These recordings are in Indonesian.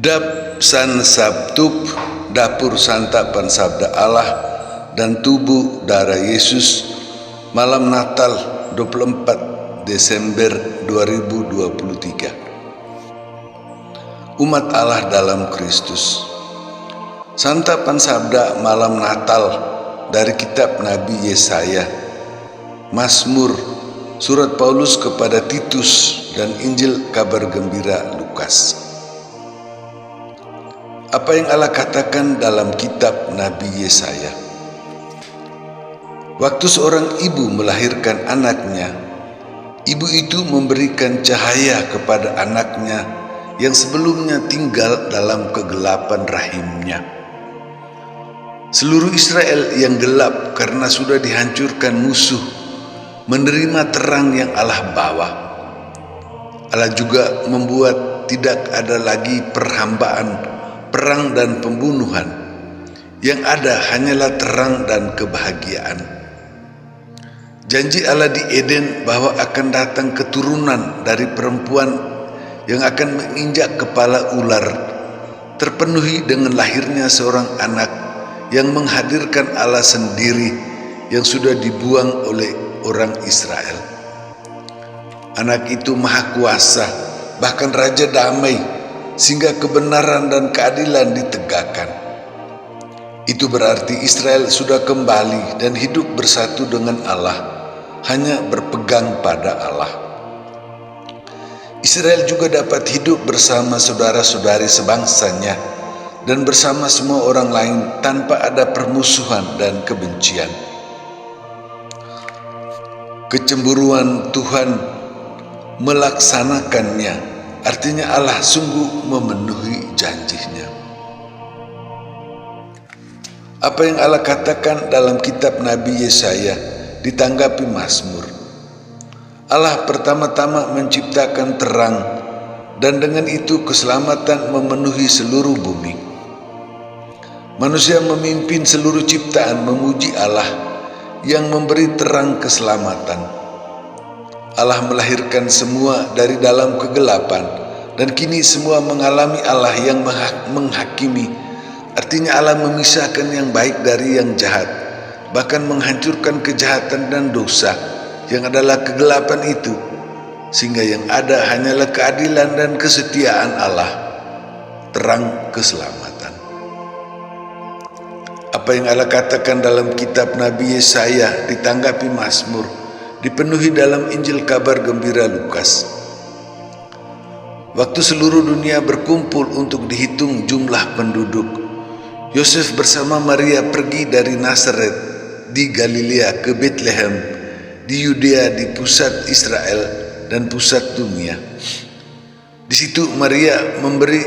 Dap San Sabtup, dapur santapan sabda Allah dan tubuh darah Yesus, malam Natal 24 Desember 2023. Umat Allah dalam Kristus. Santapan sabda malam Natal dari kitab Nabi Yesaya, Mazmur, surat Paulus kepada Titus, dan Injil kabar gembira Lukas. Apa yang Allah katakan dalam kitab Nabi Yesaya? Waktu seorang ibu melahirkan anaknya, ibu itu memberikan cahaya kepada anaknya yang sebelumnya tinggal dalam kegelapan rahimnya. Seluruh Israel yang gelap karena sudah dihancurkan musuh menerima terang yang Allah bawa. Allah juga membuat tidak ada lagi perhambaan, perang dan pembunuhan. Yang ada hanyalah terang dan kebahagiaan. Janji Allah di Eden bahwa akan datang keturunan dari perempuan yang akan menginjak kepala ular terpenuhi dengan lahirnya seorang anak yang menghadirkan Allah sendiri yang sudah dibuang oleh orang Israel. Anak itu maha kuasa, bahkan raja damai, sehingga kebenaran dan keadilan ditegakkan. Itu berarti Israel sudah kembali dan hidup bersatu dengan Allah, hanya berpegang pada Allah. Israel juga dapat hidup bersama saudara-saudari sebangsanya dan bersama semua orang lain tanpa ada permusuhan dan kebencian. Kecemburuan Tuhan melaksanakannya, artinya Allah sungguh memenuhi janjinya. Apa yang Allah katakan dalam kitab Nabi Yesaya ditanggapi Mazmur. Allah pertama-tama menciptakan terang, dan dengan itu keselamatan memenuhi seluruh bumi. Manusia memimpin seluruh ciptaan memuji Allah yang memberi terang keselamatan. Allah melahirkan semua dari dalam kegelapan, dan kini semua mengalami Allah yang menghakimi. Artinya Allah memisahkan yang baik dari yang jahat, bahkan menghancurkan kejahatan dan dosa yang adalah kegelapan itu, sehingga yang ada hanyalah keadilan dan kesetiaan Allah, terang keselamatan. Apa yang Allah katakan dalam kitab Nabi Yesaya ditanggapi Mazmur, dipenuhi dalam Injil kabar gembira Lukas. Waktu seluruh dunia berkumpul untuk dihitung jumlah penduduk, Yosef bersama Maria pergi dari Nazaret di Galilea ke Bethlehem di Yudea, di pusat Israel dan pusat dunia. Di situ Maria memberi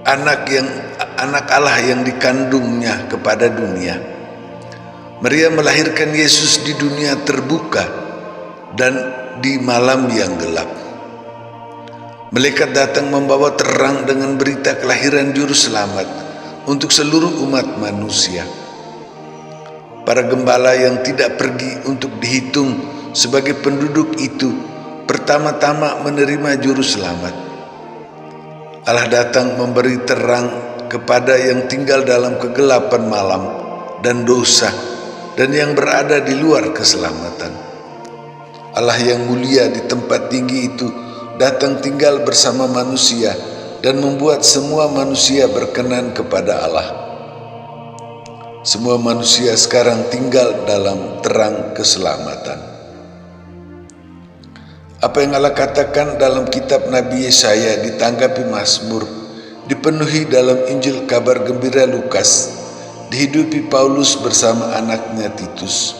anak Allah yang dikandungnya kepada dunia. Maria melahirkan Yesus di dunia terbuka dan di malam yang gelap. Malaikat datang membawa terang dengan berita kelahiran juru selamat untuk seluruh umat manusia. Para gembala yang tidak pergi untuk dihitung sebagai penduduk itu pertama-tama menerima juru selamat. Allah datang memberi terang kepada yang tinggal dalam kegelapan malam dan dosa, dan yang berada di luar keselamatan. Allah yang mulia di tempat tinggi itu datang tinggal bersama manusia dan membuat semua manusia berkenan kepada Allah. Semua manusia sekarang tinggal dalam terang keselamatan. Apa yang Allah katakan dalam kitab Nabi Yesaya ditanggapi Mazmur, dipenuhi dalam Injil kabar gembira Lukas, dihidupi Paulus bersama anaknya Titus.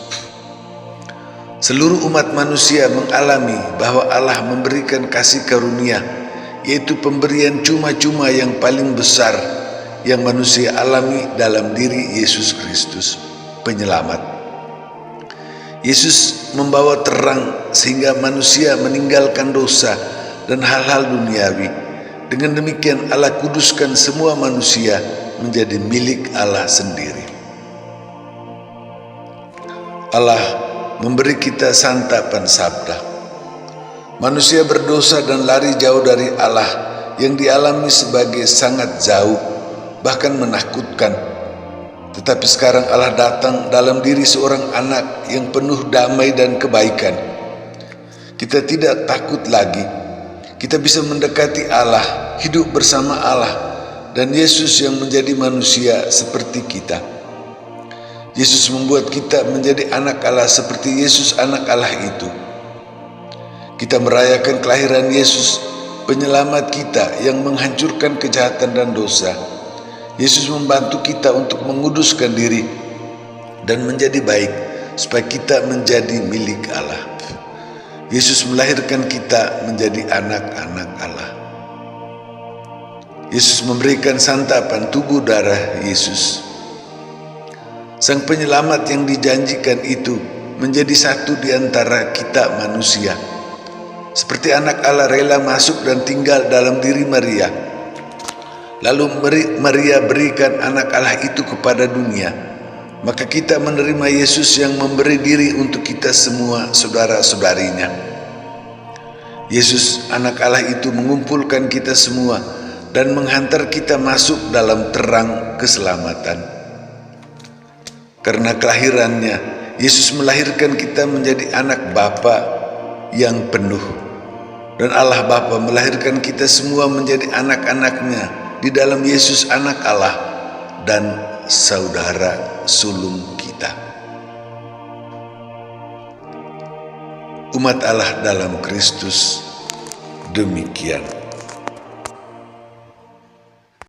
Seluruh umat manusia mengalami bahwa Allah memberikan kasih karunia, yaitu pemberian cuma-cuma yang paling besar yang manusia alami dalam diri Yesus Kristus, penyelamat. Yesus membawa terang sehingga manusia meninggalkan dosa dan hal-hal duniawi. Dengan demikian Allah kuduskan semua manusia menjadi milik Allah sendiri. Allah memberi kita santapan sabda. Manusia berdosa dan lari jauh dari Allah yang dialami sebagai sangat jauh, bahkan menakutkan. Tetapi sekarang Allah datang dalam diri seorang anak yang penuh damai dan kebaikan. Kita tidak takut lagi. Kita bisa mendekati Allah, hidup bersama Allah, dan Yesus yang menjadi manusia seperti kita. Yesus membuat kita menjadi anak Allah seperti Yesus anak Allah itu. Kita merayakan kelahiran Yesus, penyelamat kita yang menghancurkan kejahatan dan dosa. Yesus membantu kita untuk menguduskan diri dan menjadi baik supaya kita menjadi milik Allah. Yesus melahirkan kita menjadi anak-anak Allah. Yesus memberikan santapan tubuh darah Yesus. Sang penyelamat yang dijanjikan itu menjadi satu di antara kita manusia. Seperti anak Allah rela masuk dan tinggal dalam diri Maria. Lalu Maria berikan anak Allah itu kepada dunia. Maka kita menerima Yesus yang memberi diri untuk kita semua saudara-saudarinya. Yesus anak Allah itu mengumpulkan kita semua dan menghantar kita masuk dalam terang keselamatan. Karena kelahirannya, Yesus melahirkan kita menjadi anak Bapa yang penuh. Dan Allah Bapa melahirkan kita semua menjadi anak-anaknya di dalam Yesus anak Allah dan saudara sulung kita. Umat Allah dalam Kristus demikian.